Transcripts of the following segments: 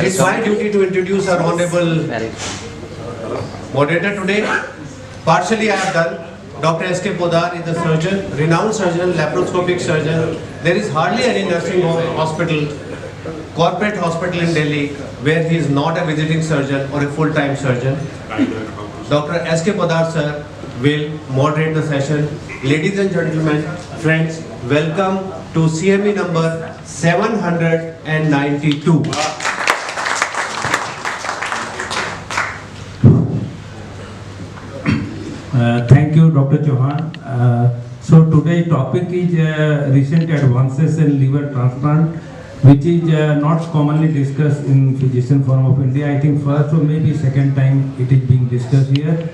It's my duty to introduce our honorable moderator today. Partially I have done. Dr. S K Poddar is a surgeon, renowned surgeon, laparoscopic surgeon. There is hardly any nursing hospital, corporate hospital in Delhi where he is not a visiting surgeon or a full-time surgeon. Dr. S K Poddar sir will moderate the session. Ladies and gentlemen, friends, welcome to CME number 792. Thank you, Dr. Chauhan. So today's topic is recent advances in liver transplant, which is not commonly discussed in Physician Forum of India. I think first or maybe second time it is being discussed here.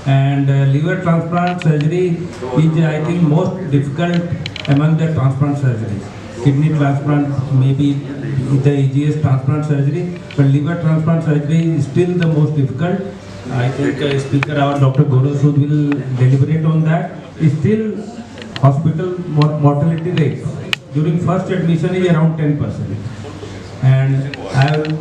And liver transplant surgery is, I think, most difficult among the transplant surgeries. Kidney transplant may be the easiest transplant surgery, but liver transplant surgery is still the most difficult. I think Speaker, our Dr. Gaurav Sood will deliberate on that. Still, hospital mortality rate during first admission is around 10%. And I will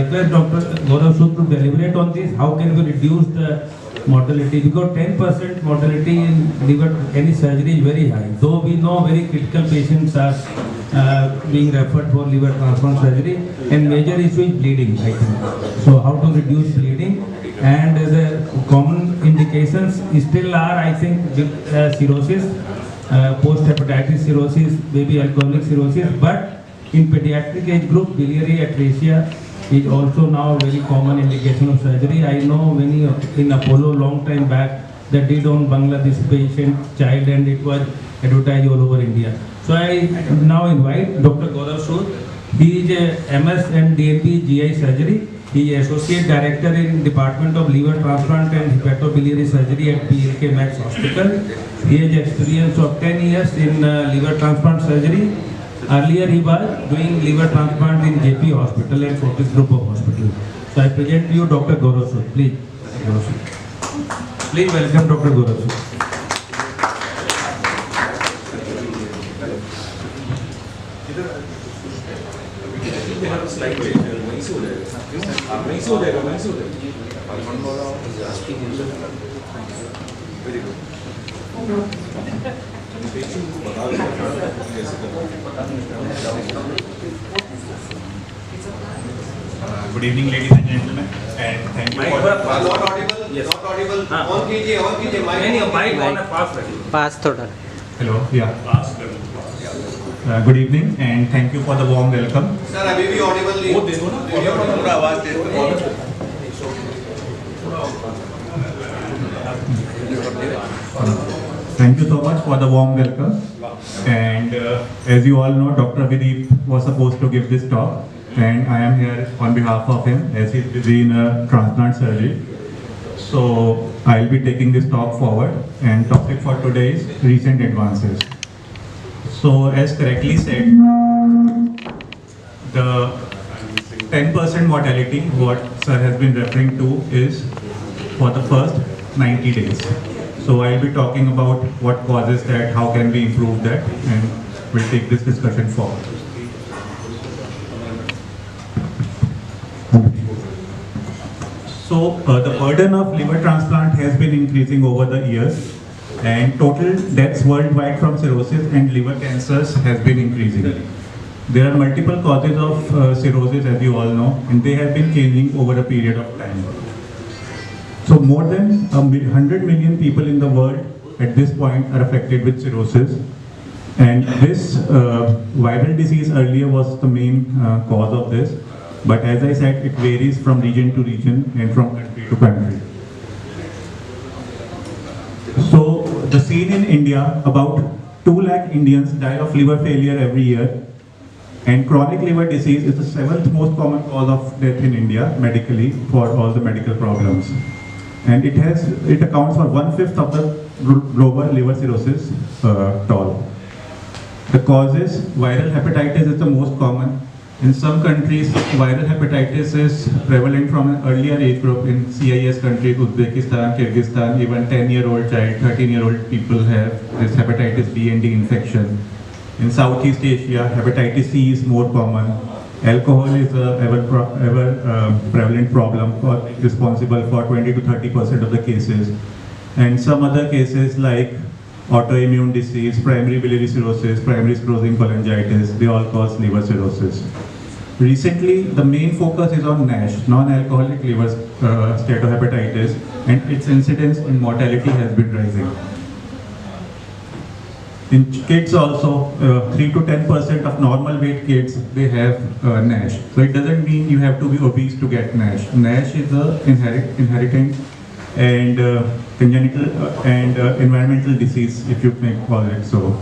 request Dr. Gaurav Sood to deliberate on this. How can we reduce the mortality? Because 10% mortality in liver any surgery is very high. Though we know very critical patients are being referred for liver transplant surgery, and major issue is bleeding, I think. So how to reduce bleeding? And the common indications still are, I think, cirrhosis, post-hepatitis cirrhosis, maybe alcoholic cirrhosis, but in pediatric age group, biliary atresia is also now very common indication of surgery. I know many in Apollo long time back that did on Bangladesh patient child, and it was advertised all over India. So I now invite Dr. Gaurav Sood. He is a MS and DNP GI surgery. He is Associate Director in Department of Liver Transplant and Hepatobiliary Surgery at PLK Max Hospital. He has experience of 10 years in liver transplant surgery. Earlier he was doing liver transplant in JP Hospital and Fortis Group of Hospitals. So I present to you Dr. Gaurav Sood. Please. Please welcome Dr. Gaurav Sood. Good evening, ladies and gentlemen, and thank you for Not audible. Yes. Not audible. On कीजिए. पास थोड़ा. hello, yeah. Good evening, and thank you for the warm welcome. Sir, अभी भी audible नहीं. थोड़ा आवाज तेज करो. Thank you so much for the warm welcome. And as you all know, Dr. Vidip was supposed to give this talk, and I am here on behalf of him as he's busy in a transplant surgery. So I'll be taking this talk forward, and topic for today is recent advances. So as correctly said, the 10% mortality what sir has been referring to is for the first 90 days. So I'll be talking about what causes that, how can we improve that, and we'll take this discussion forward. So the burden of liver transplant has been increasing over the years, and total deaths worldwide from cirrhosis and liver cancers has been increasing. There are multiple causes of cirrhosis, as you all know, and they have been changing over a period of time. So more than 100 million people in the world at this point are affected with cirrhosis, and this viral disease earlier was the main cause of this, but as I said, it varies from region to region and from country to country. So the scene in India, about 2 lakh Indians die of liver failure every year, and chronic liver disease is the 7th most common cause of death in India medically for all the medical problems. And it accounts for 1/5 of the global liver cirrhosis toll. The causes, viral hepatitis is the most common. In some countries, viral hepatitis is prevalent from an earlier age group. In CIS countries, Uzbekistan, Kyrgyzstan, even 10-year-old child, 13-year-old people have this hepatitis B and D infection. In Southeast Asia, hepatitis C is more common. Alcohol is a ever prevalent problem responsible for 20 to 30% of the cases. And some other cases like autoimmune disease, primary biliary cirrhosis, primary sclerosing cholangitis, they all cause liver cirrhosis. Recently, the main focus is on NASH, non-alcoholic liver steatohepatitis, and its incidence in mortality has been rising. In kids also, 3 to 10% of normal weight kids, they have NASH. So it doesn't mean you have to be obese to get NASH. NASH is a inherited and congenital and environmental disease, if you may call it so.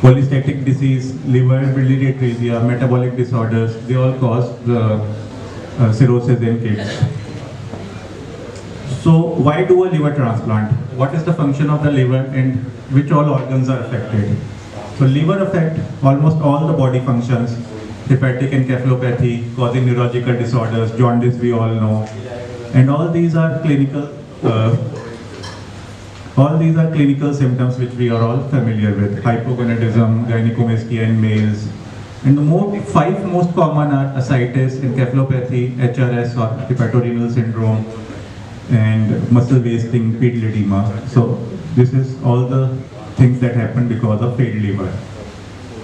Polycystic disease, liver, biliary atresia, metabolic disorders, they all cause cirrhosis in kids. So why do a liver transplant? What is the function of the liver and which all organs are affected? So liver affect almost all the body functions, hepatic encephalopathy, causing neurological disorders, jaundice we all know, and all these are clinical symptoms which we are all familiar with: hypogonadism, gynecomastia in males, and the 5 most common are ascites, encephalopathy, HRS or hepatorenal syndrome, and muscle wasting, pedal edema. So this is all the things that happen because of failed liver.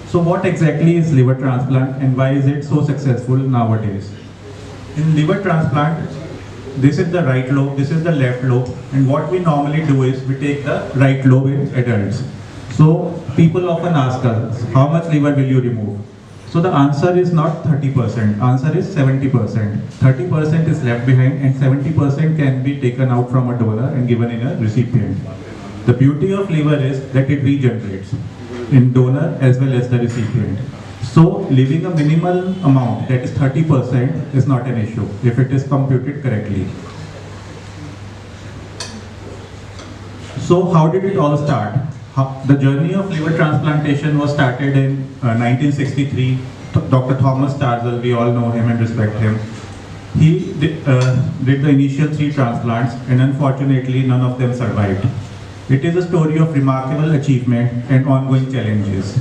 So what exactly is liver transplant and why is it so successful nowadays? In liver transplant, this is the right lobe, this is the left lobe, and what we normally do is we take the right lobe in adults. So people often ask us, how much liver will you remove? So the answer is not 30%, answer is 70%. 30% is left behind and 70% can be taken out from a donor and given in a recipient. The beauty of liver is that it regenerates in donor as well as the recipient. So leaving a minimal amount, that is 30%, is not an issue if it is computed correctly. So how did it all start? The journey of liver transplantation was started in 1963. Dr. Thomas Starzl, we all know him and respect him. He did the initial 3 transplants and unfortunately none of them survived. It is a story of remarkable achievement and ongoing challenges.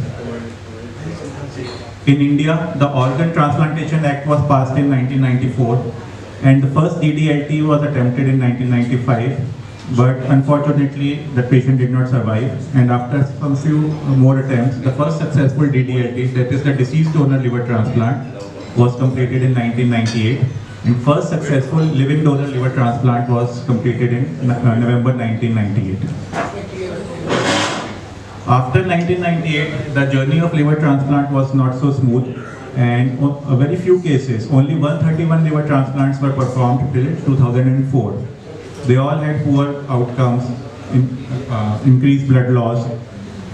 In India, the Organ Transplantation Act was passed in 1994 and the first DDLT was attempted in 1995. But unfortunately, the patient did not survive, and after some few more attempts, the first successful DDLT, that is the deceased donor liver transplant, was completed in 1998, and first successful living donor liver transplant was completed in November 1998. After 1998, the journey of liver transplant was not so smooth, and a very few cases, only 131 liver transplants were performed till 2004. They all had poor outcomes, increased blood loss,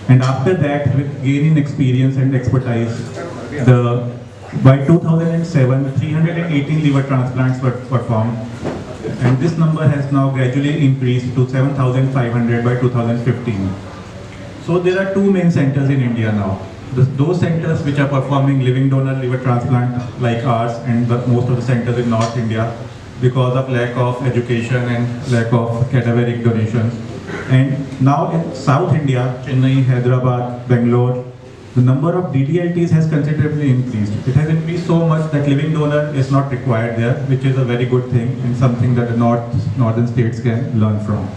and after that, with gaining experience and expertise, by 2007, 318 liver transplants were performed, and this number has now gradually increased to 7,500 by 2015. So there are 2 main centers in India now. Those centers which are performing living donor liver transplant like ours and most of the centers in North India, because of lack of education and lack of cadaveric donations. And now in South India, Chennai, Hyderabad, Bangalore, the number of DDLTs has considerably increased. It has increased so much that living donor is not required there, which is a very good thing and something that the northern states can learn from.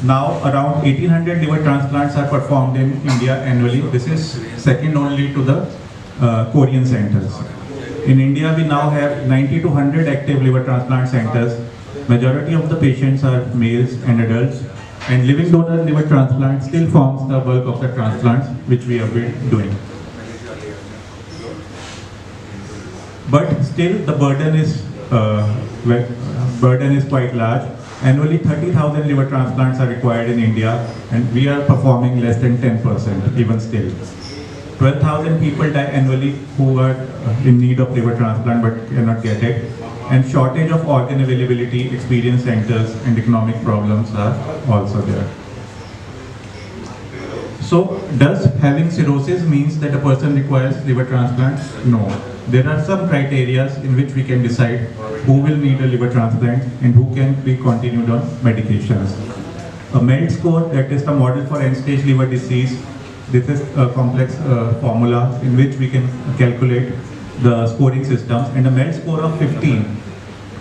Now around 1800 liver transplants are performed in India annually. This is second only to the Korean centers. In India, we now have 90 to 100 active liver transplant centers. Majority of the patients are males and adults, and living donor liver transplant still forms the bulk of the transplants which we have been doing. But still, the burden is quite large. Annually, 30,000 liver transplants are required in India, and we are performing less than 10%, even still. 12,000 people die annually who are in need of liver transplant but cannot get it. And shortage of organ availability, experience centers, and economic problems are also there. So, does having cirrhosis means that a person requires liver transplant? No. There are some criteria in which we can decide who will need a liver transplant and who can be continued on medications. A MELD score, that is the model for end-stage liver disease, This is a complex formula in which we can calculate the scoring systems, and a MELD score of 15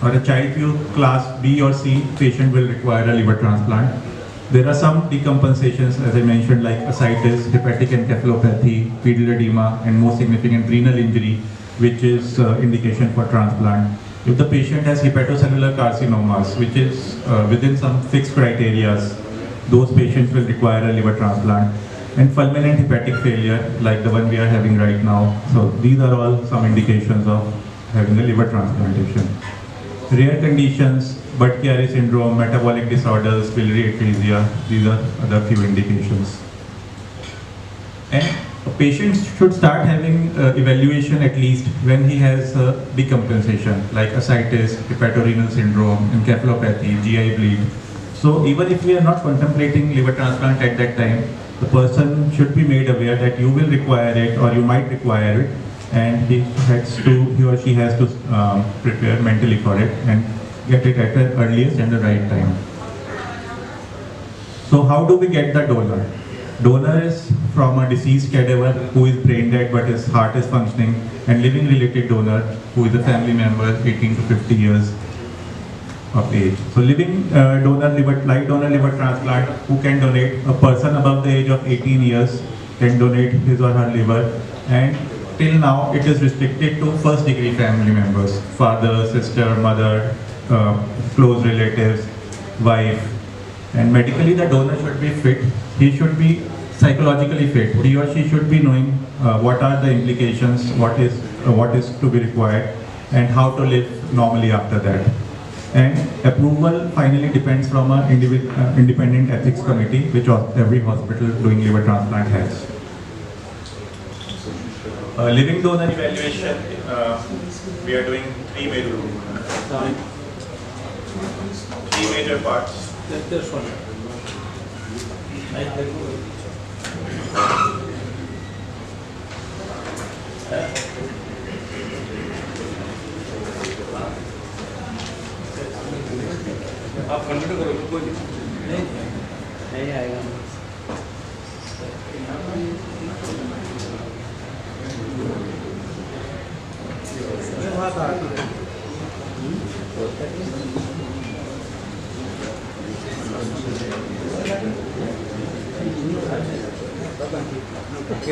or a child Q class B or C patient will require a liver transplant. There are some decompensations, as I mentioned, like ascites, hepatic encephalopathy, pedal edema, and more significant renal injury, which is indication for transplant. If the patient has hepatocellular carcinomas, which is within some fixed criteria, those patients will require a liver transplant. And fulminant hepatic failure, like the one we are having right now. So these are all some indications of having a liver transplantation. Rare conditions, Budd-Chiari syndrome, metabolic disorders, biliary atresia, these are other few indications. And a patient should start having evaluation at least when he has decompensation, like ascites, hepatorenal syndrome, encephalopathy, GI bleed. So even if we are not contemplating liver transplant at that time, the person should be made aware that you will require it or you might require it, and he or she has to prepare mentally for it and get it at the earliest and the right time. So how do we get the donor? Donor is from a deceased cadaver who is brain dead but his heart is functioning, and living related donor who is a family member 18 to 50 years of age. So living donor live donor liver transplant who can donate, a person above the age of 18 years can donate his or her liver, and till now it is restricted to first degree family members, father, sister, mother, close relatives, wife. And medically the donor should be fit, he should be psychologically fit, he or she should be knowing what are the implications, what is to be required, and how to live normally after that. And approval finally depends from an independent ethics committee, which every hospital doing liver transplant has. Living donor evaluation, we are doing three major parts. This one. आप continue करो, कोई नहीं आएगा।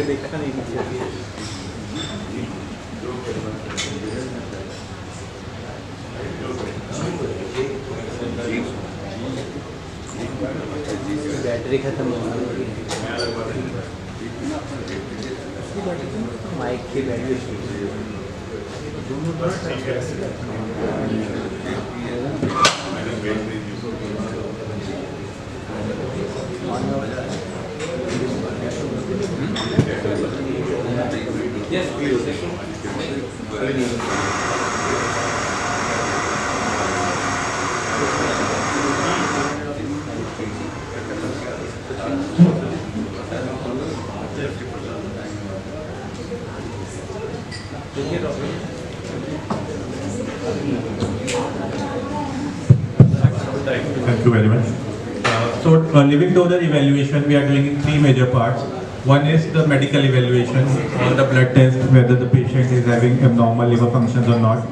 देखा नहीं battery खत्म हो गई, माइक की battery yes, Thank you very much. So living donor evaluation we are doing in three major parts. One is the medical evaluation, or the blood test, whether the patient is having abnormal liver functions or not.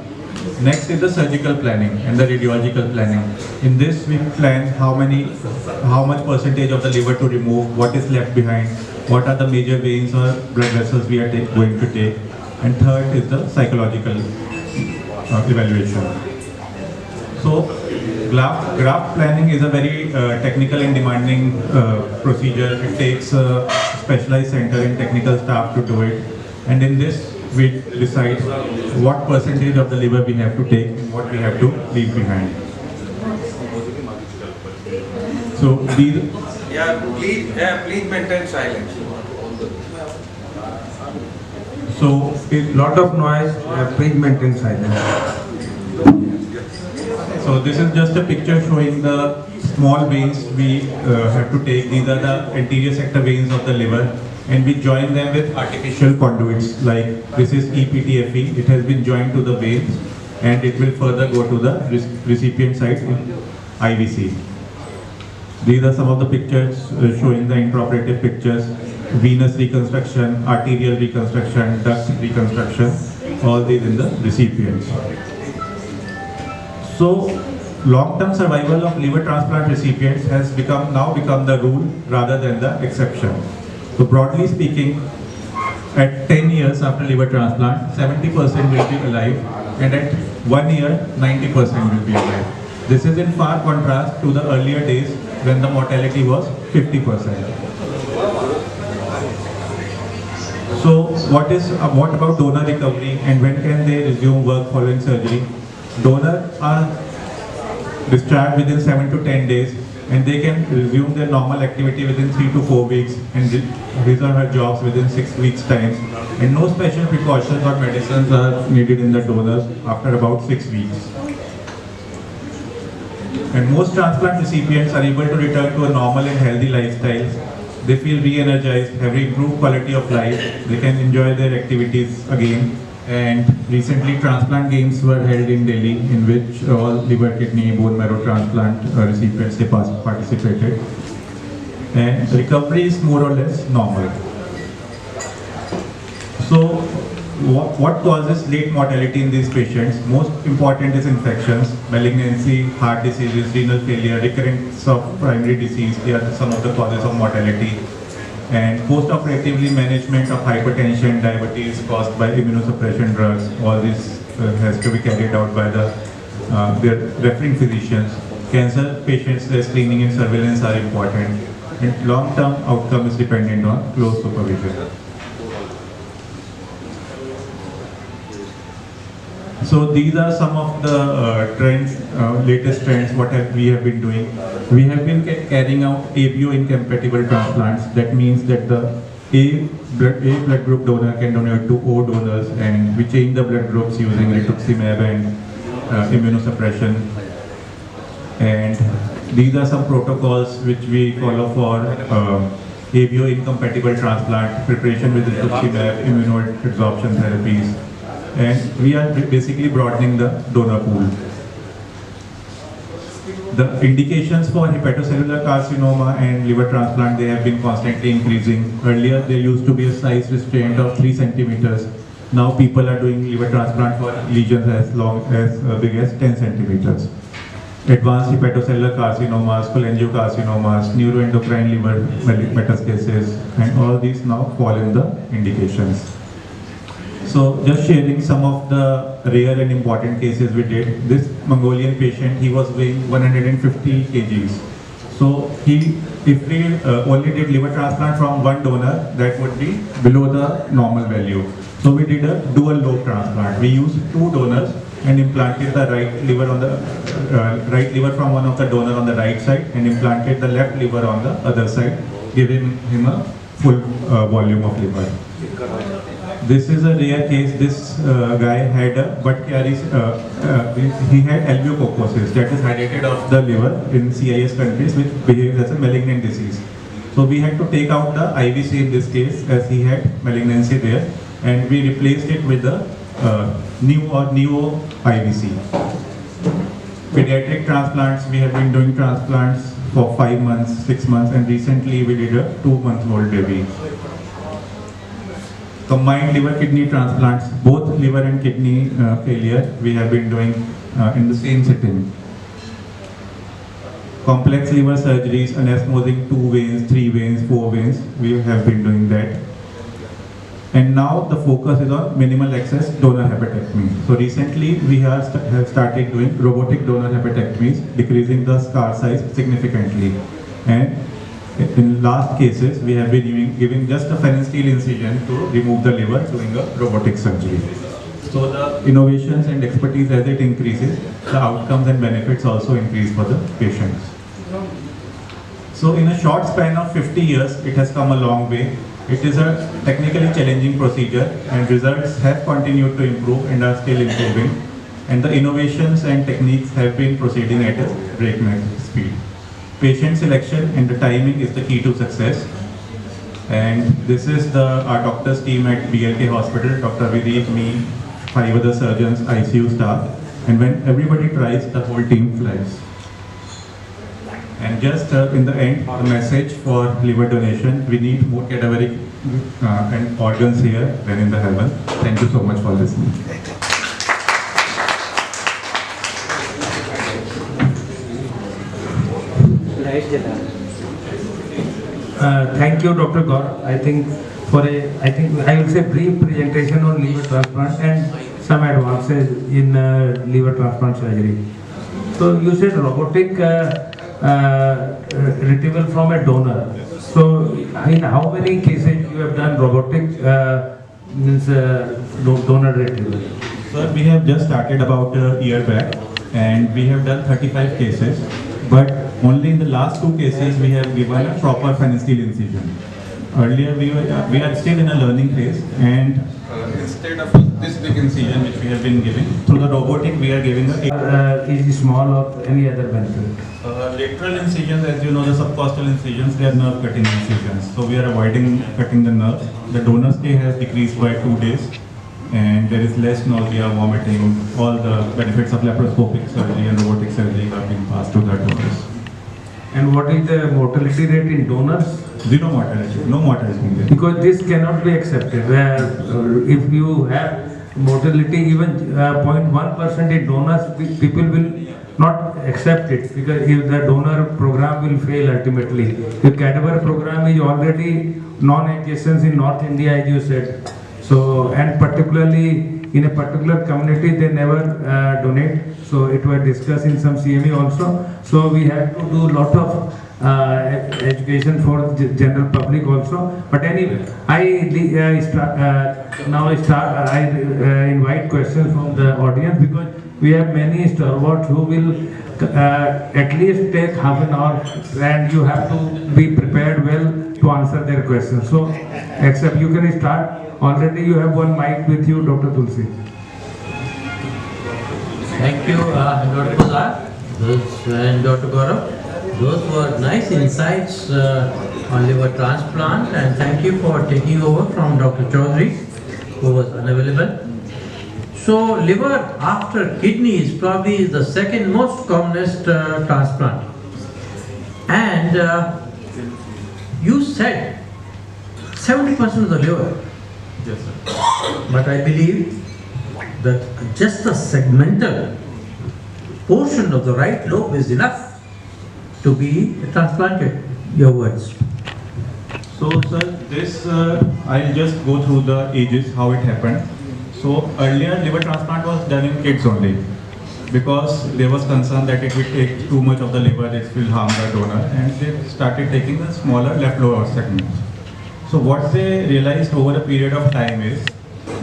Next is the surgical planning and the radiological planning. In this we plan how much percentage of the liver to remove, what is left behind, what are the major veins or blood vessels we are going to take. And third is the psychological evaluation. So graft planning is a very technical and demanding procedure. It takes a specialized center and technical staff to do it. And in this we decide what percentage of the liver we have to take and what we have to leave behind. So these... please maintain silence. So A lot of noise, please maintain silence. So this is just a picture showing the small veins we have to take. These are the anterior sector veins of the liver, and we join them with artificial conduits. Like this is EPTFE, it has been joined to the veins and it will further go to the recipient site in IVC. These are some of the pictures showing the intraoperative pictures. venous reconstruction, arterial reconstruction, duct reconstruction, all these in the recipients. So, long-term survival of liver transplant recipients has now become the rule rather than the exception. So broadly speaking, at 10 years after liver transplant, 70% will be alive, and at 1 year, 90% will be alive. This is in far contrast to the earlier days when the mortality was 50%. So what about donor recovery, and when can they resume work following surgery? Donors are discharged within 7 to 10 days, and they can resume their normal activity within 3 to 4 weeks and his or her jobs within 6 weeks time. And no special precautions or medicines are needed in the donors after about 6 weeks. And most transplant recipients are able to return to a normal and healthy lifestyle. They feel re-energized, have improved quality of life, they can enjoy their activities again. And recently transplant games were held in Delhi, in which all liver, kidney, bone marrow transplant recipients participated. And recovery is more or less normal. So what causes late mortality in these patients? Most important is infections, malignancy, heart diseases, renal failure, recurrence of primary disease. They are some of the causes of mortality. And post-operatively management of hypertension, diabetes caused by immunosuppression drugs, all this has to be carried out by their referring physicians. Cancer patients, their screening and surveillance are important. And long-term outcome is dependent on close supervision. So these are some of the trends, latest trends, we have been doing. We have been carrying out ABO incompatible transplants. That means that the A blood group donor can donate to O donors, and we change the blood groups using rituximab and immunosuppression. And these are some protocols which we follow for ABO incompatible transplant, preparation with rituximab, immunoadsorption therapies. And we are basically broadening the donor pool. The indications for hepatocellular carcinoma and liver transplant, they have been constantly increasing. Earlier, there used to be a size restraint of 3 centimeters. Now people are doing liver transplant for lesions as big as 10 centimeters. Advanced hepatocellular carcinomas, cholangiocarcinomas, neuroendocrine liver metastasis, and all these now fall in the indications. So just sharing some of the rare and important cases we did. This Mongolian patient, he was weighing 150 kgs. So if we only did liver transplant from one donor, that would be below the normal value. So we did a dual lobe transplant. We used 2 donors and implanted the right liver from one of the donor on the right side and implanted the left liver on the other side, giving him a full volume of liver. This is a rare case. This guy had he had alveococcus, that is hydrated of the liver in CIS countries, which behaves as a malignant disease. So we had to take out the IVC in this case, as he had malignancy there, and we replaced it with the neo IVC. Pediatric transplants, we have been doing transplants for 5 months, 6 months, and recently we did a 2-month-old baby. Combined liver kidney transplants, both liver and kidney failure, we have been doing in the same sitting. Complex liver surgeries, anastomosing 2 veins, 3 veins, 4 veins, we have been doing that. And now the focus is on minimal access donor hepatectomy. So recently we have started doing robotic donor hepatectomies, decreasing the scar size significantly. And in last cases, we have been giving just a phenyl incision to remove the liver, doing a robotic surgery. So the innovations and expertise, as it increases, the outcomes and benefits also increase for the patients. So in a short span of 50 years, it has come a long way. It is a technically challenging procedure, and results have continued to improve and are still improving. And the innovations and techniques have been proceeding at a breakneck speed. Patient selection and the timing is the key to success. And this is our doctors team at BLK Hospital, Dr. Videek, me, 5 other surgeons, ICU staff. And when everybody tries, the whole team flies. And just in the end, the message for liver donation, we need more cadaveric and organs here than in the heaven. Thank you so much for listening. Thank you, Dr. Gaurav. I think I will say brief presentation on liver transplant and some advances in liver transplant surgery. So you said robotic retrieval from a donor. So in how many cases you have done robotic donor retrieval? Sir, we have just started about a year back and we have done 35 cases, but only in the last 2 cases we have given a proper phenosteel incision. Earlier we are still in a learning phase, and instead of this big incision which we have been giving, through the robotic we are giving a Is it small or any other benefit? lateral incisions, as you know, the subcostal incisions, they are nerve cutting incisions. So we are avoiding cutting the nerves. The donor stay has decreased by 2 days, and there is less nausea, vomiting. All the benefits of laparoscopic surgery and robotic surgery are being passed to the donors. And what is the mortality rate in donors? Zero mortality, no mortality there. Because this cannot be accepted. If you have mortality even 0.1% in donors, people will not accept it, because if the donor program will fail ultimately. The cadaver program is already non-adjacent in North India, as you said. So, and particularly in a particular community, they never donate. So it was discussed in some CME also. So we have to do a lot of education for the general public also. But anyway, I invite questions from the audience, because we have many stalwarts who will at least take half an hour, and you have to be prepared well to answer their questions. So, except you can start. Already you have one mic with you, Dr. Tulsi. Thank you, Dr. Poddar and Dr. Gaurav. Those were nice insights on liver transplant, and thank you for taking over from Dr. Chaudhary, who was unavailable. So, liver after kidney is probably the second most commonest transplant. And you said 70% of the liver. Yes, sir. But I believe that just a segmental portion of the right lobe is enough to be transplanted. Your words. So, sir, this I'll just go through the ages, how it happened. So, earlier liver transplant was done in kids only, because there was concern that it will take too much of the liver, it will harm the donor, and they started taking the smaller left lower segments. So, what they realized over a period of time is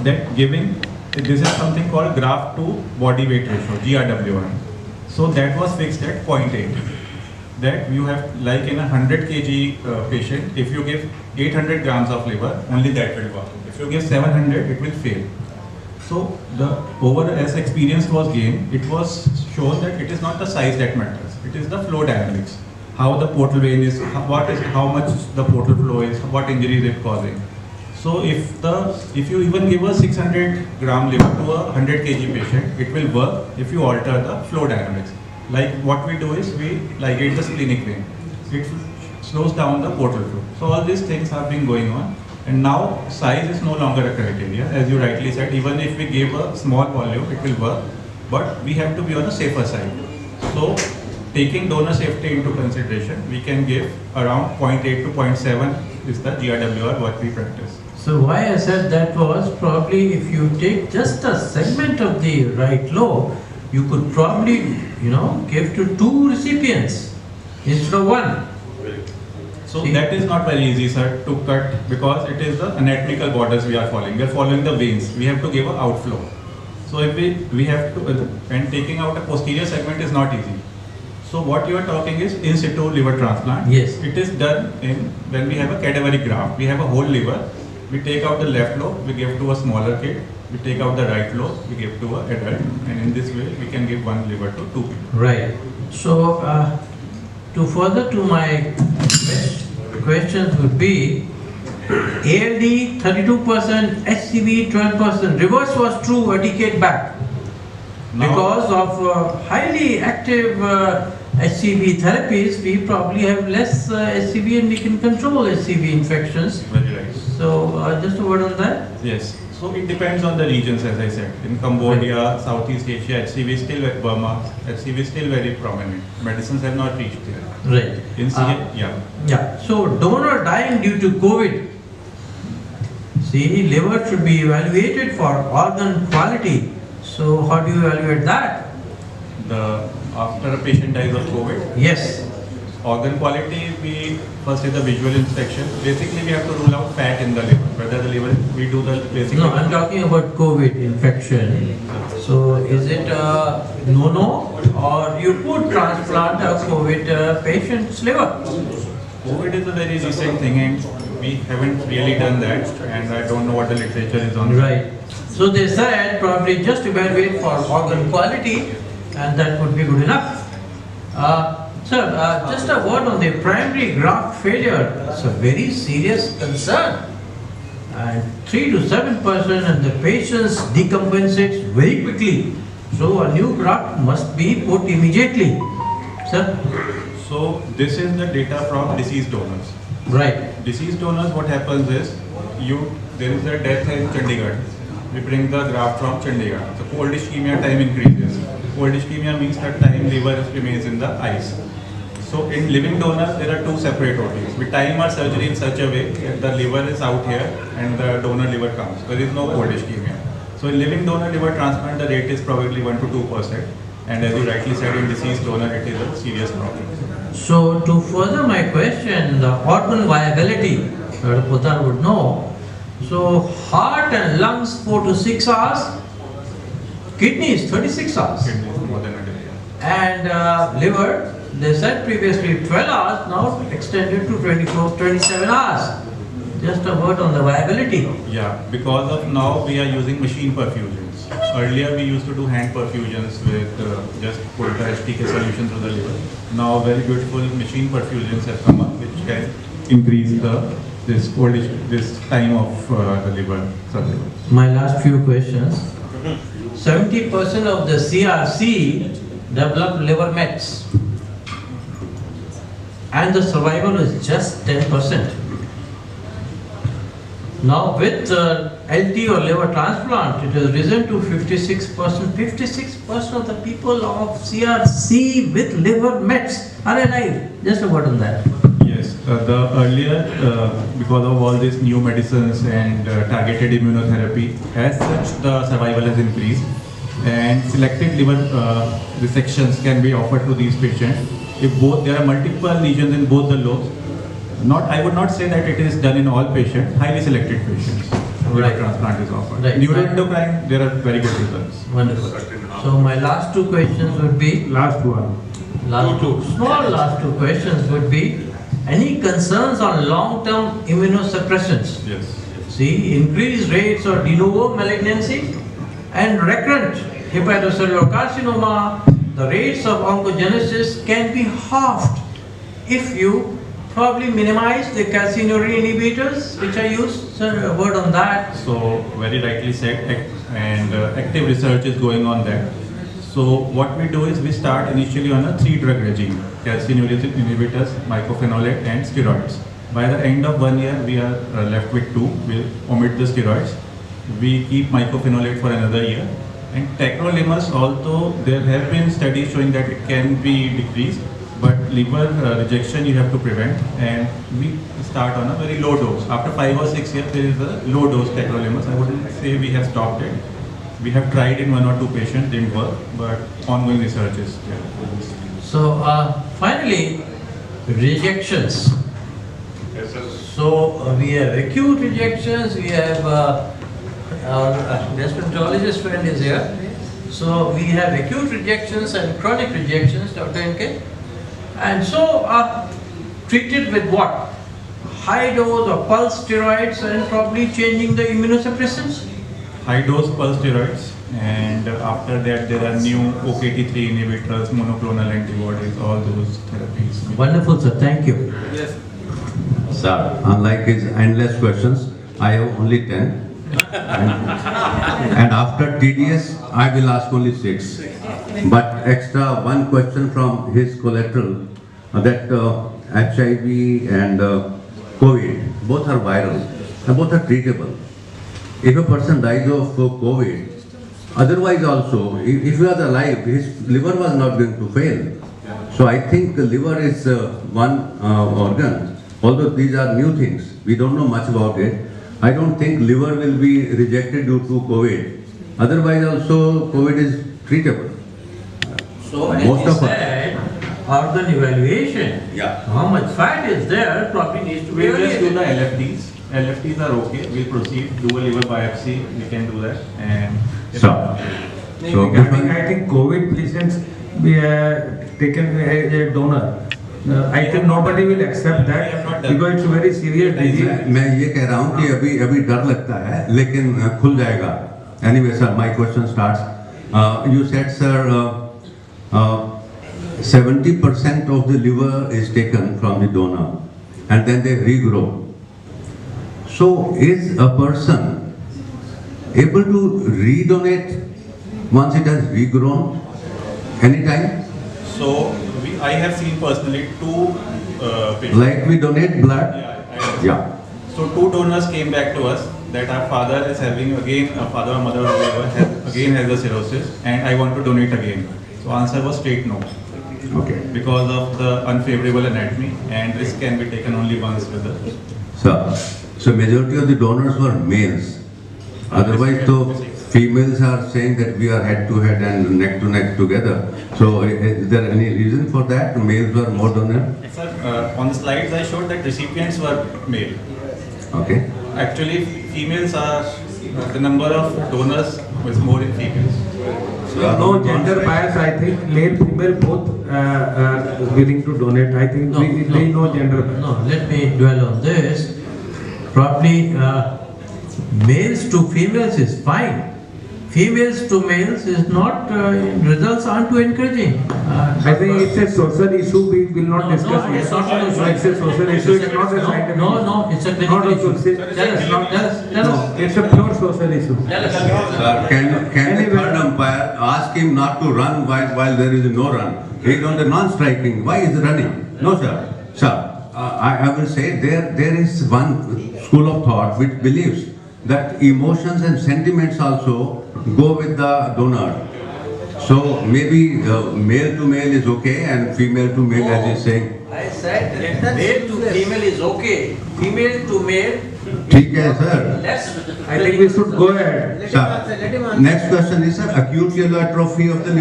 that this is something called graft to body weight ratio, GRW1. So, that was fixed at 0.8. That you have, like in a 100 kg patient, if you give 800 grams of liver, only that will work. If you give 700, it will fail. So as experience was gained, it was shown that it is not the size that matters. It is the flow dynamics. How the portal vein is, how much the portal flow is, what injury is it causing. So if you even give a 600 gram liver to a 100 kg patient, it will work if you alter the flow dynamics. Like what we do is we ligate the splenic vein. It slows down the portal flow. So all these things have been going on. And now size is no longer a criteria. As you rightly said, even if we give a small volume, it will work. But we have to be on the safer side. So taking donor safety into consideration, we can give around 0.8 to 0.7 is the GRWR what we practice. So why I said that was probably if you take just a segment of the right lobe, you could probably, give to 2 recipients instead of 1. So that is not very easy, sir, to cut, because it is the anatomical borders we are following. We are following the veins. We have to give an outflow. So if we have to, and taking out a posterior segment is not easy. So what you are talking is in situ liver transplant. Yes. It is done when we have a cadaveric graft. We have a whole liver. We take out the left lobe, we give to a smaller kid. We take out the right lobe, we give to an adult. And in this way, we can give 1 liver to 2 people. Right. So to further to my questions would be ALD 32%, HCV 12%. Reverse was true a decade back. Now, because of highly active HCV therapies, we probably have less HCV and we can control HCV infections. Very right. So just a word on that. Yes. So it depends on the regions, as I said. In Cambodia, Southeast Asia, HCV is still at Burma, HCV is still very prominent. Medicines have not reached there. Right. In yeah. Yeah. So donor dying due to COVID. See, liver should be evaluated for organ quality. So how do you evaluate that? After a patient dies of COVID, Yes. organ quality, we first is the visual inspection. Basically, we have to rule out fat in the liver. Whether the liver, we do the basic. No, I'm talking about COVID infection. So is it a no-no or you could transplant a COVID patient's liver? COVID is a very recent thing and we haven't really done that, and I don't know what the literature is on that. Right. So they said probably just evaluate for organ quality and that would be good enough. Sir, just a word on the primary graft failure. It's a very serious concern. And 3 to 7% and the patients decompensates very quickly. So a new graft must be put immediately. Sir? So this is the data from deceased donors. Right. Deceased donors, what happens is, there is a death in Chandigarh. We bring the graft from Chandigarh. So cold ischemia time increases. Cold ischemia means that time liver remains in the ice. So in living donors, there are two separate OTs. We time our surgery in such a way that the liver is out here and the donor liver comes. There is no cold ischemia. So in living donor liver transplant, the rate is probably 1 to 2%. And as you rightly said, in deceased donor, it is a serious problem. So to further my question, the organ viability, Dr. Poddar would know. So heart and lungs 4 to 6 hours, kidneys 36 hours, Kidney is more than a day. and liver, they said previously 12 hours, now extended to 27 hours. Just a word on the viability. Yeah, because of now we are using machine perfusions. Earlier we used to do hand perfusions with just put the HTK solution through the liver. Now very beautiful machine perfusions have come up which can increase this time of the liver surgery. My last few questions. 70% of the CRC develop liver mets, and the survival is just 10%. Now with LT or liver transplant, it has risen to 56%. 56% of the people of CRC with liver mets are alive. Just a word on that. Yes, the earlier, because of all these new medicines and targeted immunotherapy, as such the survival has increased and selected liver resections can be offered to these patients. If both there are multiple lesions in both the lobes, I would not say that it is done in all patients, highly selected patients. Liver Right. transplant is offered. Right. Neuroendocrine, there are very good results. Wonderful. So my last two questions would be, Last one. last two questions would be, any concerns on long-term immunosuppressants? Yes. See, increased rates of de novo malignancy and recurrent hepatocellular carcinoma, the rates of oncogenesis can be halved if you probably minimize the calcineurin inhibitors which are used. Sir, a word on that. So very rightly said, and active research is going on there. So what we do is we start initially on a 3-drug regime: calcineurin inhibitors, mycophenolate, and steroids. By the end of 1 year, we are left with 2. We'll omit the steroids. We keep mycophenolate for another year. And tacrolimus, although there have been studies showing that it can be decreased, but liver rejection you have to prevent, and we start on a very low dose. After 5 or 6 years, there is a low dose tacrolimus. I wouldn't say we have stopped it. We have tried in 1 or 2 patients, didn't work, but ongoing research is there. So finally, rejections. So we have acute rejections, we have our gastroenterologist friend is here. So we have acute rejections and chronic rejections, Dr. NK. And so treated with what? High dose or pulse steroids and probably changing the immunosuppressants? High dose pulse steroids, and after that there are new OKT3 inhibitors, monoclonal antibodies, all those therapies. Wonderful, sir. Thank you. Yes. Sir, unlike his endless questions, I have only 10. And And after TDS, I will ask only 6. But extra one question from his collateral that HIV and COVID, both are viral and both are treatable. If a person dies of COVID, otherwise also, if he was alive, his liver was not going to fail. So I think the liver is one organ. Although these are new things, we don't know much about it. I don't think liver will be rejected due to COVID. Otherwise also, COVID is treatable. So as Most you of us. said, organ evaluation, Yeah. how much fat is there probably needs to be We'll just do the evaluated. LFTs. LFTs are okay. We'll proceed. Do a liver biopsy. We can do that. And So Regarding, I think COVID patients be taken as a donor. I think nobody will accept that because it's a very serious disease. मैं ये कह रहा हूँ कि अभी डर लगता है, लेकिन खुल जाएगा. Anyway, sir, my question starts. You said, sir, 70% of the liver is taken from the donor, and then they regrow. So, is a person able to redonate once it has regrown anytime? so I have seen personally 2 patients. Like we donate blood? Yeah. Yeah. So 2 donors came back to us that our father is having again, a father or mother or whoever has a cirrhosis, and I want to donate again. So answer was straight no, Okay. because of the unfavorable anatomy, and risk can be taken only once with the. So majority of the donors were males. Otherwise, though, females are saying that we are head to head and neck to neck together. So is there any reason for that? Males were more donor? Sir, on the slides I showed that recipients were male. Okay. Actually, females are, the number of donors was more in females. No gender bias, I think male, female both willing to donate. I think there is no gender bias. No, let me dwell on this. Probably males to females is fine. Females to males is not, results aren't too encouraging. I think it's a social issue, we will not discuss no, it. it's not a social It's a social issue, it's not a scientific issue. No, it's a clinical Not a issue. social- Tell us. It's a pure social issue. Can the third umpire ask him not to run while there is no run? He is on the non-striking. Why is he running? No, sir. Sir, I will say there is one school of thought which believes that emotions and sentiments also go with the donor. So maybe male to male is okay and female to male, as he's saying. I said male to female is okay. Female to male. ठीक है, sir. I think we should go ahead. Sir, next question is, sir, acute liver atrophy of the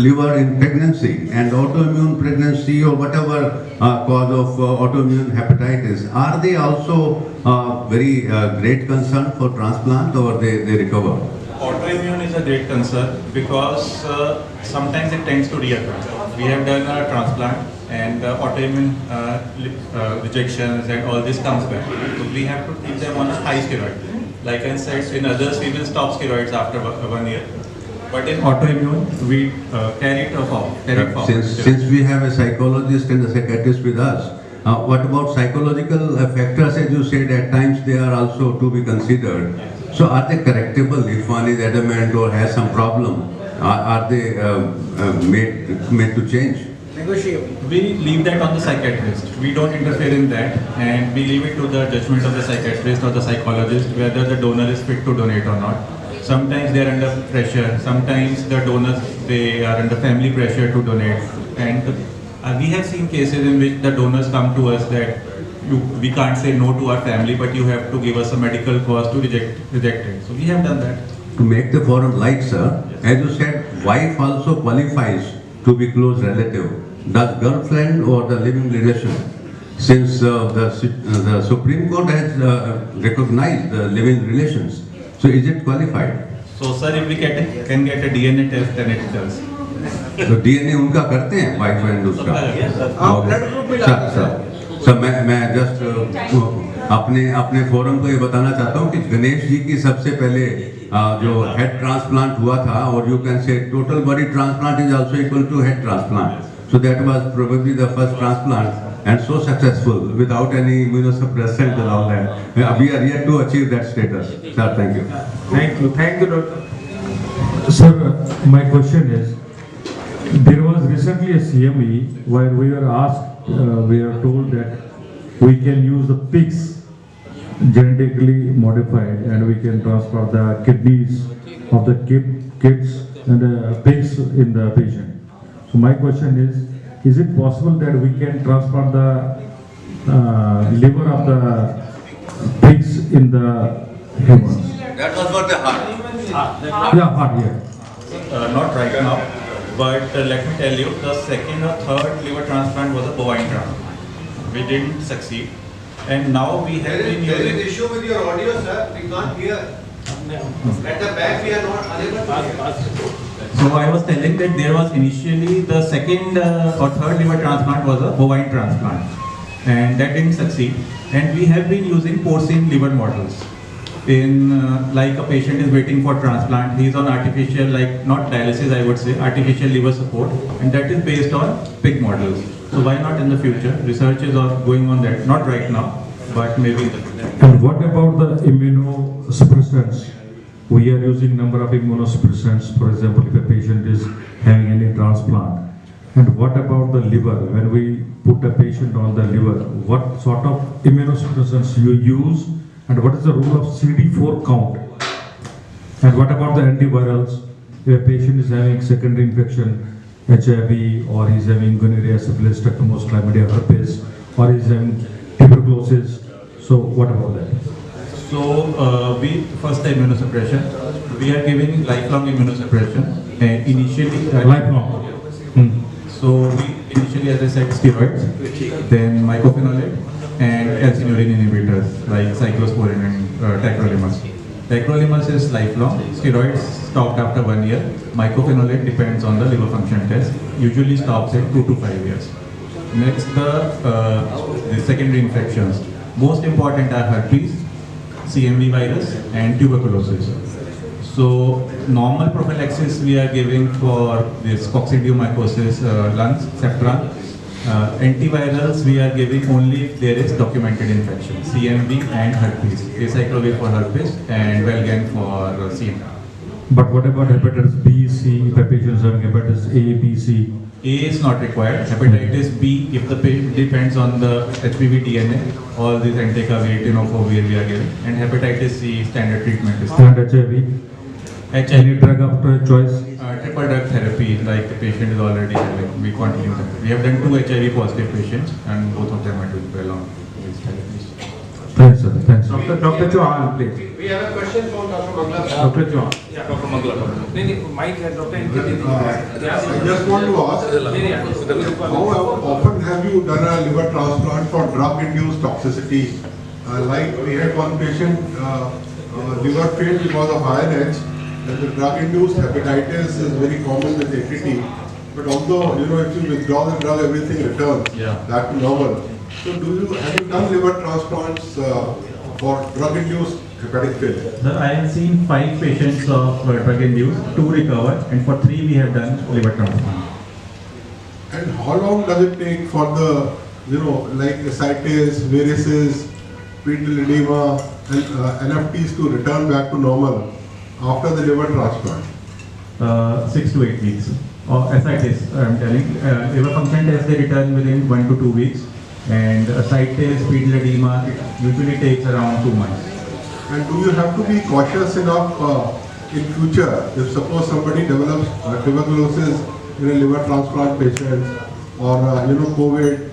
liver in pregnancy and autoimmune pregnancy or whatever cause of autoimmune hepatitis, are they also very great concern for transplant or they recover? Autoimmune is a great concern because sometimes it tends to reoccur. We have done a transplant and autoimmune rejections and all this comes back. So we have to keep them on a high steroid. Like I said, in others we will stop steroids after 1 year. But in autoimmune, we carry it forward. Since we have a psychologist and a psychiatrist with us, what about psychological factors? As you said, at times they are also to be considered. So are they correctable if one is adamant or has some problem? Are they made to change? We leave that on the psychiatrist. We don't interfere in that, and we leave it to the judgment of the psychiatrist or the psychologist whether the donor is fit to donate or not. Sometimes they are under pressure. Sometimes the donors, they are under family pressure to donate. And we have seen cases in which the donors come to us that we can't say no to our family, but you have to give us a medical cause to reject it. So we have done that. To make the forum light, sir, as you said, wife also qualifies to be close relative. Does girlfriend or the living relation? Since the Supreme Court has recognized the living relations, so is it qualified? So sir, if we can get a DNA test, then it does. तो DNA उनका करते हैं wife and उसका sir मैं just अपने forum को ये बताना चाहता हूँ कि गणेश जी की सबसे पहले जो हेड ट्रांसप्लांट हुआ था और you can say total body transplant is also equal to head transplant so that was probably the first transplant and so successful without any immunosuppressant and all that. We are yet to achieve that status. Sir, thank you. Thank you, doctor. Sir, my question is, there was recently a CME where we were asked, we are told that we can use the pigs genetically modified and we can transfer the kidneys of the kids and the pigs in the patient. So my question is it possible that we can transfer the liver of the pigs in the humans? That was for the heart. Yeah, heart, yeah. Not right now, but let me tell you, the second or third liver transplant was a bovine transplant. We didn't succeed, and now we have been using. issue with your audio, sir. We can't hear. At the back, we are not unable to hear. So I was telling that there was initially the second or third liver transplant was a bovine transplant, and that didn't succeed. And we have been using porcine liver models. In like a patient is waiting for transplant, he is on artificial, like not dialysis, I would say, artificial liver support, and that is based on pig models. So why not in the future? Research is going on that, not right now, but maybe in the future. And what about the immunosuppressants? We are using number of immunosuppressants, for example, if a patient is having any transplant. And what about the liver? When we put a patient on the liver, what sort of immunosuppressants you use? And what is the role of CD4 count? And what about the antivirals? If a patient is having secondary infection, HIV, or he's having gonorrhea, syphilis, tetanus, chlamydia, herpes, or he's having tuberculosis. So what about that? So we first the immunosuppression. We are giving lifelong immunosuppression, and initially Lifelong. So we initially, as I said, steroids, then mycophenolate, and calcineurin inhibitors like cyclosporin and tacrolimus. Tacrolimus is lifelong. Steroids stopped after 1 year. Mycophenolate depends on the liver function test. Usually stops at 2 to 5 years. Next, the secondary infections. Most important are herpes, CMV virus, and tuberculosis. So normal prophylaxis we are giving for this coccidiomycosis, lungs, Ceftriaxone. Antivirals we are giving only if there is documented infection, CMV and herpes, acyclovir for herpes and Velgan for CMV. But what about hepatitis B, C, if a patient is having hepatitis A, B, C? A is not required. Hepatitis B, if the patient depends on the HPV DNA, all these anti-COVID, tenofovir we are giving. And hepatitis C, standard treatment is And HIV? Any drug after choice? triple drug therapy, like the patient is already having, we continue that. We have done 2 HIV positive patients and both of them are doing well on these therapies. Thanks, sir. Thanks. Dr. Chauhan, please. We have a question from Dr. Mangla. Dr. Chauhan. I just want to ask, how often have you done a liver transplant for drug-induced toxicity? Like we had one patient, liver failed because of iron H, and the drug-induced hepatitis is very common with ATT. But although, if you withdraw the drug, everything returns back to normal. So have you done liver transplants for drug-induced hepatic failure? Sir, I have seen 5 patients of drug-induced, 2 recovered, and for 3 we have done liver transplant. And how long does it take for the, like ascites, varices, pedal edema, and NFTs to return back to normal after the liver transplant? 6 to 8 weeks. Or ascites, I'm telling. Liver function tests they return within 1 to 2 weeks. And ascites, pedal edema, it usually takes around 2 months. And do you have to be cautious enough in future if suppose somebody develops tuberculosis in a liver transplant patient or COVID,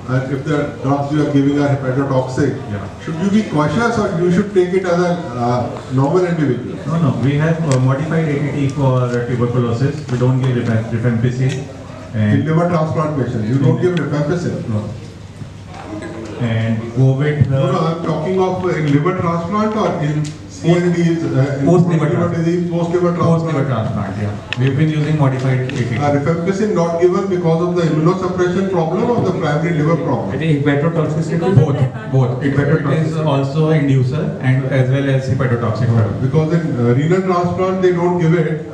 and if the drugs you are giving are hepatotoxic, should you be cautious or you should take it as a normal individual? No, we have modified ATT for tuberculosis. We don't give rifampicin. In liver transplant patients, you don't give rifampicin? No. And COVID. No, I'm talking of in liver transplant or in CNDs, post-liver disease, post-liver Post-liver transplant. transplant, We've been using modified ATT. Rifampicin not given because of the immunosuppression problem or the primary liver problem? Hepatotoxicity? Both. It is also inducer and as well as hepatotoxic. Because in renal transplant they don't give it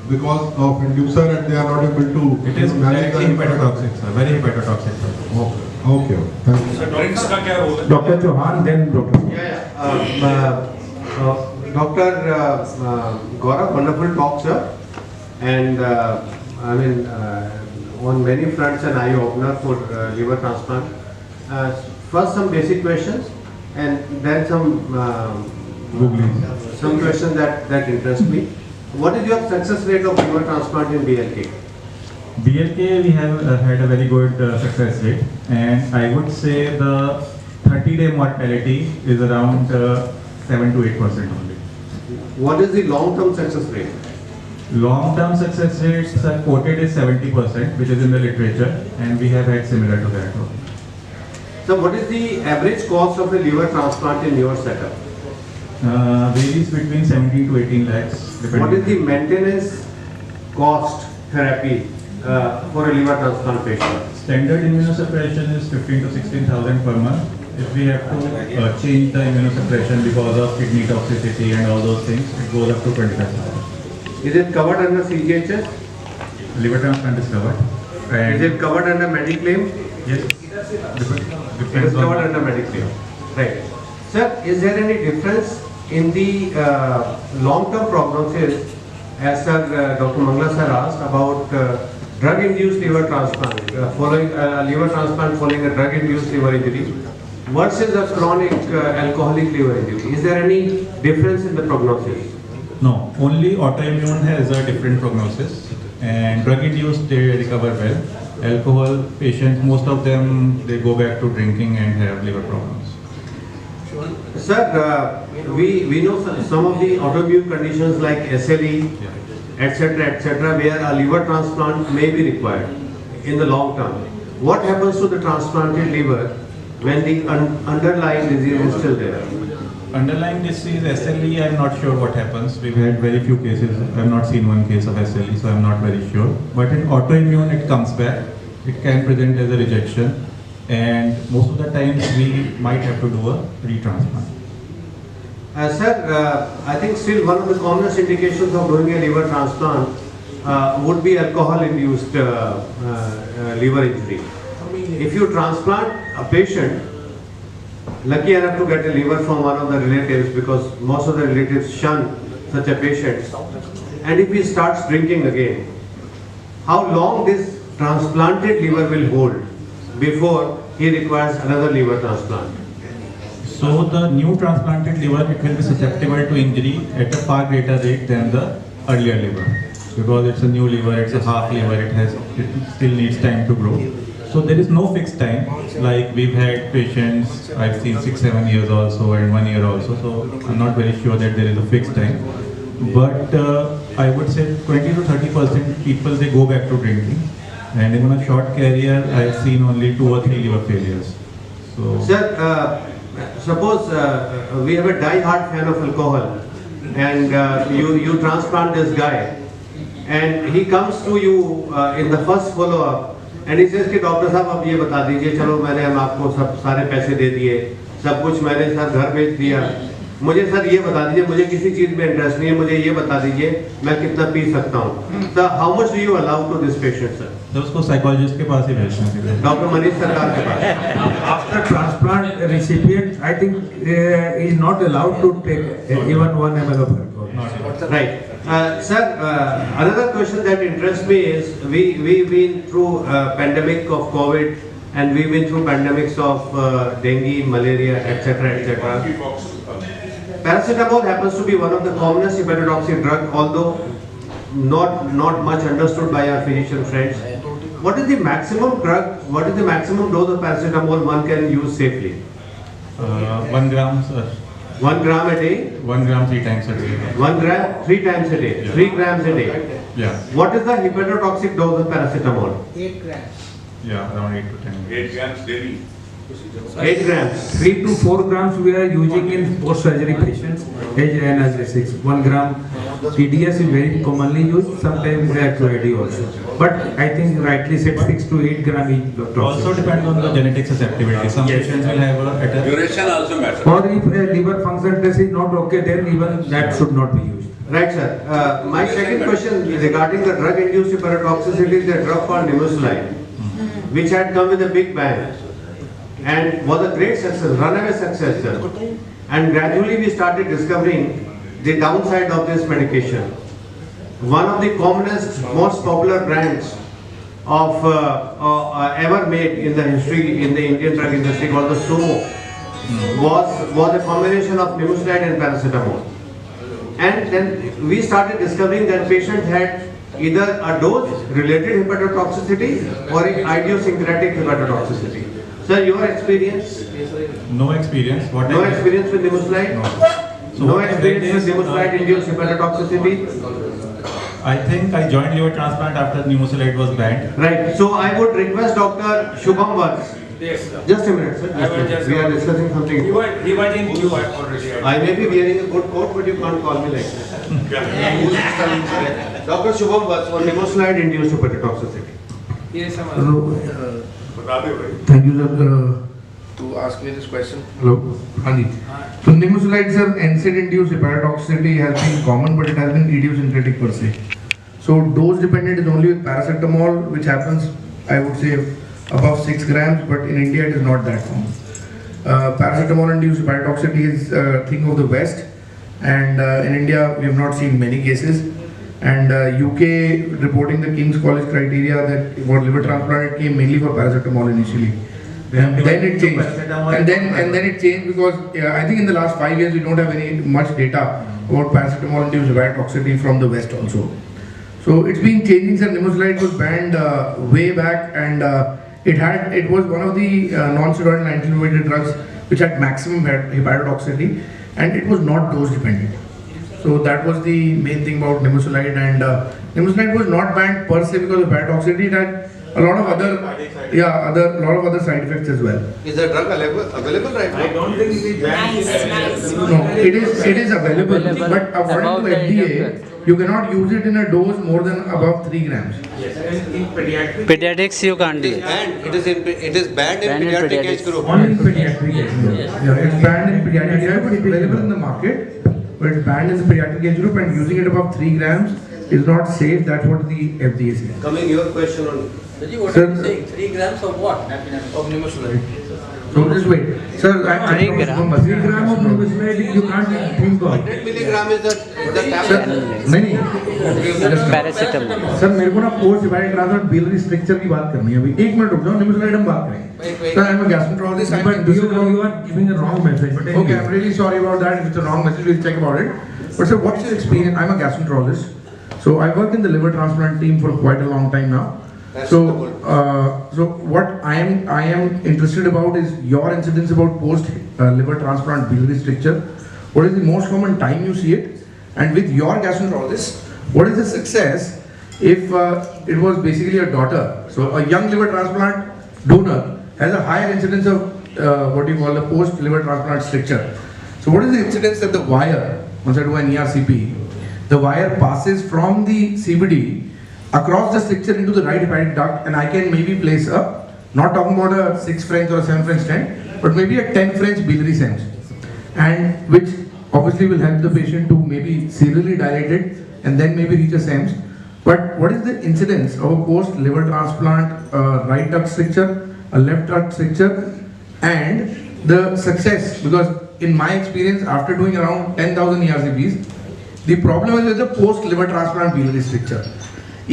because of inducer and they are not able to It is manage directly the hepatotoxic, sir. Very hepatotoxic, sir. Okay. Okay, thank you. Drinks का क्या role है? Dr. Chauhan, then Dr. Dr. Gaurav, wonderful talk, sir. And I mean, on many fronts, an eye opener for liver transplant. First, some basic questions, and then some questions that interest me. What is your success rate of liver transplant in BLK? BLK, we have had a very good success rate, and I would say the 30-day mortality is around 7 to 8% only. What is the long-term success rate? Long-term success rates are quoted as 70%, which is in the literature, and we have had similar to that. So, what is the average cost of a liver transplant in your setup? Varies between 17 to 18 lakhs. What is the maintenance cost therapy for a liver transplant patient? Standard immunosuppression is 15 to 16,000 per month. If we have to change the immunosuppression because of kidney toxicity and all those things, it goes up to 25,000. Is it covered under CGHS? Liver transplant is covered. And Is it covered under Mediclaim? yes, It is covered under Mediclaim. Right. Sir, is there any difference in the long-term prognosis, as Dr. Mangla sir asked about drug-induced liver transplant, following liver transplant following a drug-induced liver injury versus a chronic alcoholic liver injury? Is there any difference in the prognosis? no, only autoimmune has a different prognosis, and drug-induced they recover well. Alcohol patients, most of them, they go back to drinking and have liver problems. Sir, we know some of the autoimmune conditions like SLE, etc., where a liver transplant may be required in the long term. What happens to the transplanted liver when the underlying disease is still there? Underlying disease, SLE, I'm not sure what happens. We've had very few cases. I've not seen one case of SLE, so I'm not very sure. But in autoimmune, it comes back. It can present as a rejection, and most of the times we might have to do a retransplant. Sir, I think still one of the commonest indications of doing a liver transplant would be alcohol-induced liver injury. If you transplant a patient, lucky enough to get a liver from one of the relatives, because most of the relatives shun such a patient, and if he starts drinking again, how long this transplanted liver will hold before he requires another liver transplant? So the new transplanted liver, it will be susceptible to injury at a far greater rate than the earlier liver, because it's a new liver, it's a half liver, it still needs time to grow. So there is no fixed time. Like we've had patients, I've seen 6-7 years also and 1 year also. So I'm not very sure that there is a fixed time. But I would say 20 to 30% people, they go back to drinking. And even a short career, I've seen only 2 or 3 liver failures. So, Sir, suppose we have a die-hard fan of alcohol, and you transplant this guy, and he comes to you in the first follow-up, and he says कि doctor साहब अब ये बता दीजिए, चलो मैंने हम आपको सब सारे पैसे दे दिए, सब कुछ मैंने सर घर भेज दिया, मुझे सर ये बता दीजिए, मुझे किसी चीज में इंटरेस्ट नहीं है, मुझे ये बता दीजिए मैं कितना पी सकता हूँ. So how much do you allow to this patient, sir? तो उसको साइकोलॉजिस्ट के पास ही भेजना चाहिए. डॉक्टर मनीष सरकार के पास. After transplant, recipient, I think is not allowed to take even 1 ml of alcohol. Right. Sir, another question that interests me is we've been through pandemic of COVID, and we've been through pandemics of dengue, malaria, etc. Paracetamol happens to be one of the commonest hepatotoxic drug, although not much understood by our physician friends. What is the maximum dose of paracetamol one can use safely? 1 gram, sir. 1 gram a day? 1 gram 3 times a day. 1 gram 3 times a day, Yeah. 3 grams a day. Yeah, What is the hepatotoxic dose of paracetamol? 8 grams. yeah, around 8 to 10. 8 grams daily. 8 grams. 3 to 4 grams we are using in post-surgery patients, age analgesics. 1 gram TDS is very commonly used, sometimes we have QID also. But I think rightly said 6 to 8 gram each toxic. Also depends on the genetic susceptibility. Some patients will have a Duration also matters. Or if a liver function test is not okay, then even that should not be used. Right, sir. My second question regarding the drug-induced hepatotoxicity is the drug called nimesulide, which had come with a big bang. and was a great success, runaway success, sir. And gradually we started discovering the downside of this medication. One of the commonest, most popular brands of ever made in the history in the Indian drug industry called the Sumo was a combination of nimesulide and paracetamol. And then we started discovering that patient had either a dose-related hepatotoxicity or an idiosyncratic hepatotoxicity. Sir, your experience? No experience. No experience with nimesulide? No. No experience with nimesulide-induced hepatotoxicity? I think I joined liver transplant after nimesulide was banned. Right. So I would request Dr. Shubham Vats. Yes, sir. Just a minute, sir. I was just We are discussing something. He was in queue already. I may be wearing a good coat, but you can't call me like that. Dr. Shubham Vats on nimesulide-induced hepatotoxicity. Yes, sir. Hello. Thank you, sir, to ask me this question. Hello. Anji. So nimesulide, sir, NSAID-induced hepatotoxicity has been common, but it has been idiosyncratic per se. So dose dependent is only with paracetamol, which happens, I would say, above 6 grams, but in India it is not that common. Paracetamol-induced hepatotoxicity is a thing of the West, and in India we have not seen many cases. And UK reporting the King's College criteria that for liver transplant it came mainly for paracetamol initially. And then it changed. And then it changed because I think in the last 5 years we don't have any much data about paracetamol-induced hepatotoxicity from the West also. So it's been changing. Sir, nimesulide was banned way back, and it was one of the non-steroidal anti-inflammatory drugs which had maximum hepatotoxicity, and it was not dose dependent. So that was the main thing about nimesulide, and nimesulide was not banned per se because of hepatotoxicity. It had a lot of other side effects as well. Is the drug available right now? I don't think it is banned. No, it is available, but according to FDA, you cannot use it in a dose more than above 3 grams. Yes, and in pediatrics. Pediatrics you can't do. It is banned in pediatric age group. Only in pediatric age group. Yeah, it's banned in pediatric age group. It's available in the market, but it's banned in the pediatric age group, and using it above 3 grams is not safe. That's what the FDA says. Coming your question on. What Sir, are you saying? 3 grams of what? Of nimesulide. So just wait. Sir, 3 grams of nimesulide you can't think of. 100 milligram is the Sir, tablet. नहीं Paracetamol. Sir मेरे को ना post divided transfer biliary structure की बात करनी है अभी 1 minute रुक जाओ निमेसुलाइड हम बात करेंगे sir I am a gastroenterologist I am You are giving a wrong message. But okay I'm really sorry about that if it's a wrong message we'll check about it but sir what's your experience I'm a gastroenterologist so I worked in the liver transplant team for quite a long time now so what I am interested about is your incidents about post liver transplant biliary stricture what is the most common time you see it and with your gastroenterologist what is the success if it was basically a daughter so a young liver transplant donor has a higher incidence of what you call the post liver transplant stricture so what is the incidence that the wire once I do an ERCP the wire passes from the CBD across the stricture into the right hepatic duct and I can maybe place a not talking about a 6 French or a 7 French stent but maybe a 10 French biliary stent and which obviously will help the patient to maybe serially dilate it and then maybe reach a SEMS. But what is the incidence of a post liver transplant right duct stricture, a left duct stricture and the success because in my experience after doing around 10,000 ERCPs the problem is with the post liver transplant biliary stricture.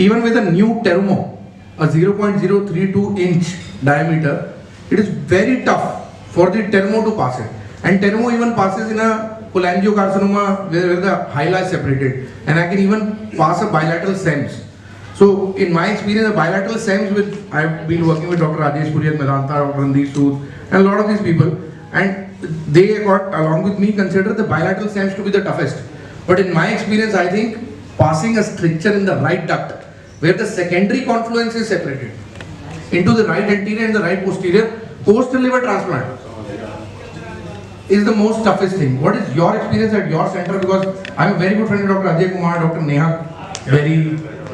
Even with a new Terumo, a 0.032 inch diameter, it is very tough for the Terumo to pass it. And Terumo even passes in a cholangiocarcinoma where the hyla is separated. And I can even pass a bilateral SEMS. So in my experience, a bilateral SEMS with, I've been working with Dr. Rajesh Puri at Medanta, Dr. Randeep Sood, and a lot of these people. And they got, along with me, consider the bilateral SEMS to be the toughest. But in my experience, I think passing a stricture in the right duct, where the secondary confluence is separated into the right anterior and the right posterior, post liver transplant is the most toughest thing. What is your experience at your center? Because I'm a very good friend of Dr. Ajay Kumar, Dr. Neha Berry,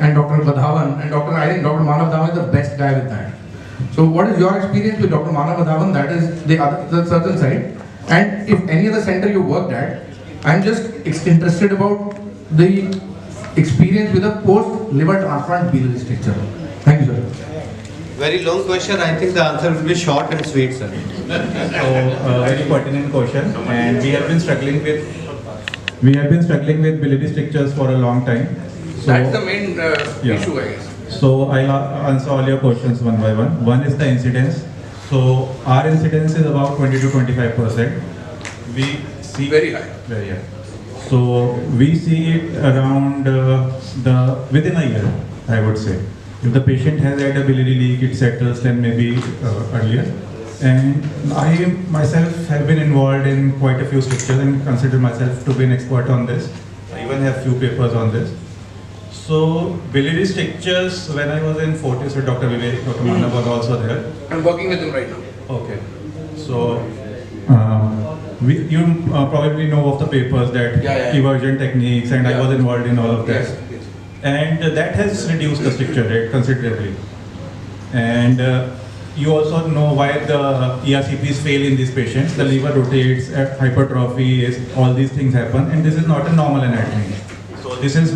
and Dr. Badhavan, and I think Dr. Manav Badhavan is the best guy with that. So what is your experience with Dr. Manav Badhavan? That is the certain side. And if any other center you worked at, I'm just interested about the experience with a post liver transplant biliary stricture. Thank you, sir. Very long question. I think the answer will be short and sweet, sir. So, very pertinent question, and we have been struggling with biliary strictures for a long time. So, That's the main issue, I guess. So I'll answer all your questions one by one. One is the incidence. So our incidence is about 20 to 25%. We see Very high. Very high. So we see it around within a year, I would say. If the patient has had a biliary leak, it settles, then maybe earlier. And I myself have been involved in quite a few strictures and consider myself to be an expert on this. I even have few papers on this. So biliary strictures, when I was in Fortis with Dr. Vivek, Dr. Manna was also there. I'm working with him right now. Okay. So you probably know of the papers that eversion techniques, and I was involved in all of that. Yes. And that has reduced the stricture rate considerably. And you also know why the ERCPs fail in these patients. The liver rotates, hypertrophy, all these things happen, and this is not a normal anatomy. So this is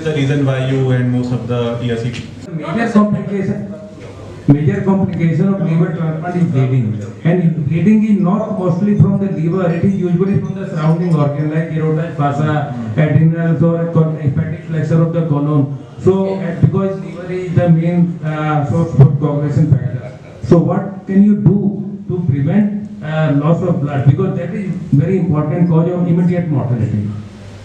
the reason why you and most of the ERCP. Major complication of liver transplant is bleeding, and bleeding is not mostly from the liver. It is usually from the surrounding organ like carotid fossa, adrenals, or hepatic flexure of the colon. So because liver is the main source of coagulation factor. So what can you do to prevent loss of blood, because that is very important cause of immediate mortality?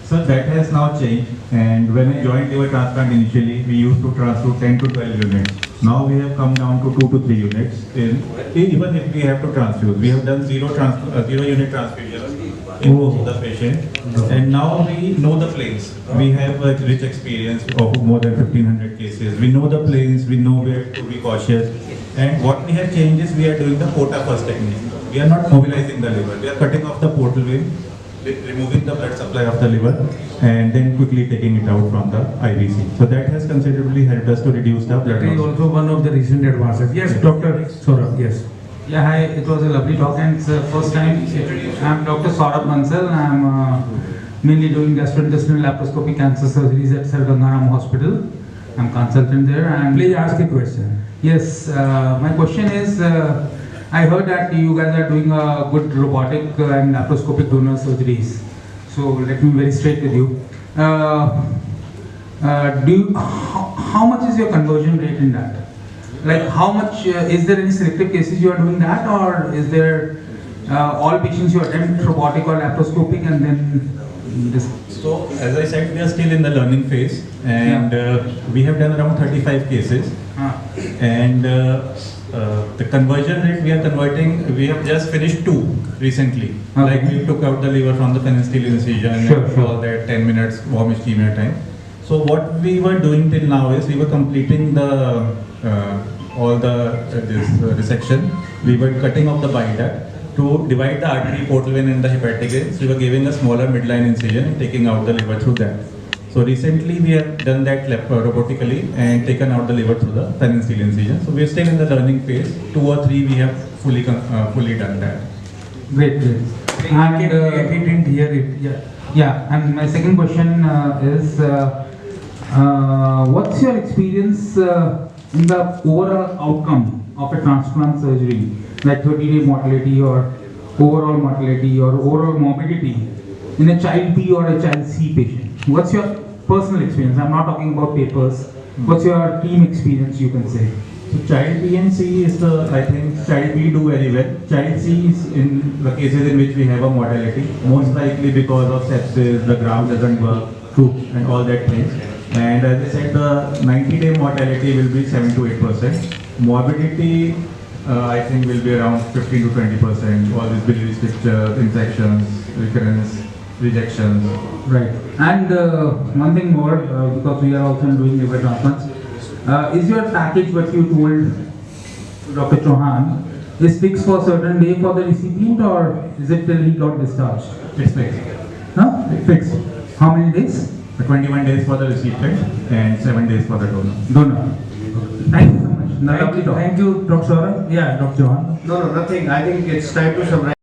So that has now changed, and when I joined liver transplant initially, we used to transfuse 10 to 12 units. Now we have come down to 2 to 3 units. Even if we have to transfuse, we have done zero unit transfusions in most of the patient, and now we know the planes. We have a rich experience of more than 1500 cases. We know the planes, we know where to be cautious, and what we have changed is we are doing the porta first technique. We are not mobilizing the liver. We are cutting off the portal vein, removing the blood supply of the liver, and then quickly taking it out from the IVC. So that has considerably helped us to reduce the blood That is loss. also one of the recent advances. Yes, Dr. Saurabh, yes. Yeah, hi, it was a lovely talk, and it's the first time. I'm Dr. Saurabh Bansal. I'm mainly doing gastrointestinal laparoscopic cancer surgeries at Sir Gangaram Hospital. I'm consultant there. And Please ask a question. yes, my question is, I heard that you guys are doing a good robotic and laparoscopic donor surgeries. So let me be very straight with you. How much is your conversion rate in that? Like how much, is there any selective cases you are doing that, or is there all patients you attempt robotic or laparoscopic and then this? So as I said, we are still in the learning phase, and we have done around 35 cases. And the conversion rate we are converting, we have just finished 2 recently. Okay. Like we took out the liver from the penicillin incision and all that 10 minutes warm ischemia time. So what we were doing till now is we were completing the resection. We were cutting off the bile duct to divide the artery, portal vein and the hepatic veins. We were giving a smaller midline incision and taking out the liver through that. So recently we have done that robotically and taken out the liver through the penicillin incision. So we are still in the learning phase. 2 or 3 we have fully done that. Great. And He didn't hear it. yeah, and my second question is, what's your experience in the overall outcome of a transplant surgery, like 30-day mortality or overall mortality or overall morbidity in a child B or a child C patient? What's your personal experience? I'm not talking about papers. What's your team experience, you can say? So child B and C is I think child B do very well. Child C is in the cases in which we have a mortality, most likely because of sepsis, the graft doesn't work, and all that things. And as I said, the 90-day mortality will be 7 to 8%. Morbidity, I think, will be around 15 to 20%. All these biliary strictures, infections, recurrence, rejections. Right. And one thing more, because we are also doing liver transplants, is your package what you told Dr. Chauhan is fixed for a certain day for the recipient, or is it till he got discharged? It's fixed. Huh? Fixed. How many days? 21 days for the recipient and 7 days for the donor. Thank you so much. Thank you, Dr. Saurabh. Yeah, Dr. Chauhan. No, nothing. I think it's time to summarize.